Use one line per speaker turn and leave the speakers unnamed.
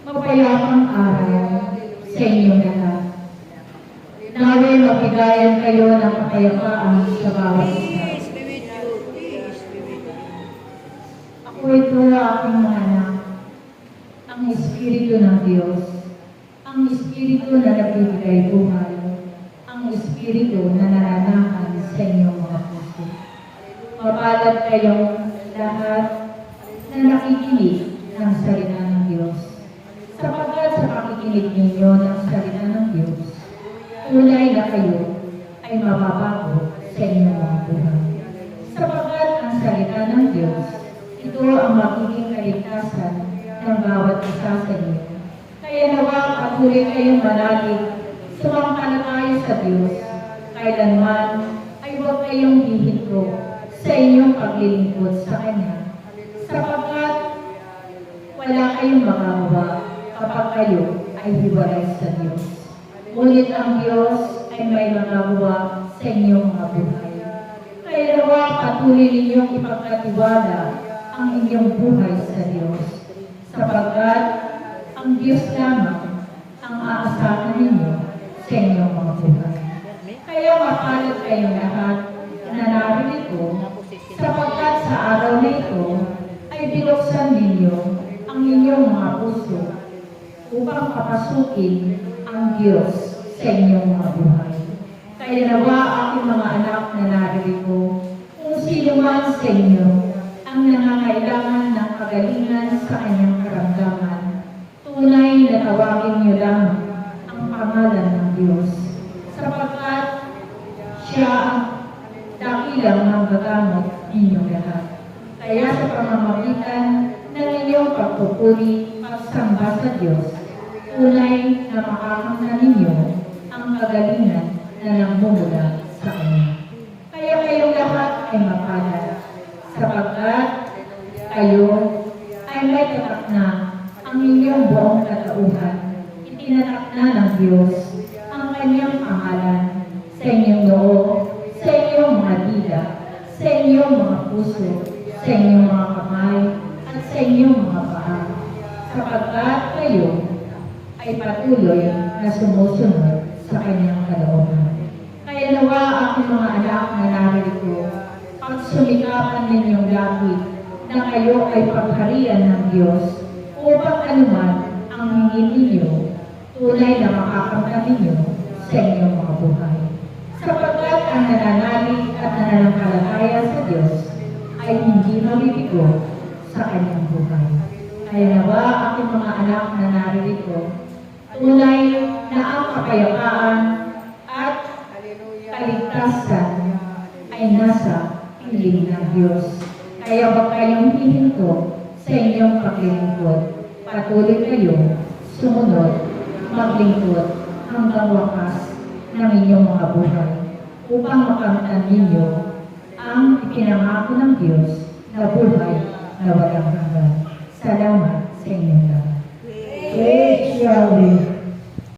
Mapayapang araw sa inyong lahat. Naway mabigayan kayo ng kapayapaan sa bawat isa. Ako ito aking mga anak, ang Espiritu ng Diyos, ang Espiritu na nagbibigay buhay, ang Espiritu na nananahan sa inyong mga puso. Mapalad kayong lahat na nakikinig ng salita ng Diyos. Sapagkat sa pakikinig ninyo ng salita ng Diyos, tunay na kayo ay mababago sa inyong mga buhay. Sapagkat ang salita ng Diyos, ito ang magiging kaligtasan ng bawat isa sa inyo. Kaya nawa patuloy kayong manalig, sumampalataya sa Diyos, kailanman ay huwag kayong hihinto sa inyong paglilingkod sa Kanya. Sapagkat wala kayong magagawa kapag kayo ay hiwalay sa Diyos. Ngunit ang Diyos ay may magagawa sa inyong mga buhay. Kaya nawa patuloy ninyong ipagkatiwala ang inyong buhay sa Diyos. Sapagkat ang Diyos lamang ang aasahan ninyo sa inyong mga buhay. Kaya mapalad kayong lahat na narito, sapagkat sa araw na ito ay binuksan ninyo ang inyong mga puso upang papasukin ang Diyos sa inyong mga buhay. Kaya nawa aking mga anak na narito, kung sino man sa inyo ang nangangailangan ng kagalingan sa kanyang karamdaman, tunay na tawagin niyo lamang ang pangalan ng Diyos, sapagkat siya ang dakilang manggagamot ninyong lahat. Kaya sa pamamagitan ng inyong pagpupuri at samba sa Diyos, tunay na makakamta ninyo ang kagalingan na namumula sa Kanya. Kaya kayong lahat ay mapalad, sapagkat kayo ay may tatak na ang inyong buong katauhan. Itinatak na ng Diyos ang Kanyang pangalan sa inyong loob, sa inyong mga dila, sa inyong mga puso, sa inyong mga kamay, at sa inyong mga paa. Sapagkat kayo ay patuloy na sumusunod sa Kanyang kalooban. Kaya nawa aking mga anak na narito, pagsumikapan ninyong lagi na kayo ay pagharian ng Diyos upang anuman ang hingin ninyo, tunay na makakamta ninyo sa inyong mga buhay. Sapagkat ang nananalig at nananampalataya sa Diyos ay hindi mabibigo sa kanyang buhay. Kaya nawa aking mga anak na naririto, tunay na ang kapayapaan at kaligtasan ay nasa piling ng Diyos. Kaya huwag kayong hihinto sa inyong paglilingkod. Patuloy kayong sumunod, maglingkod hanggang wakas ng inyong mga buhay upang makamtan ninyo ang ipinangako ng Diyos na buhay na walang hanggan. Salamat sa inyong lahat. Praise Yahweh.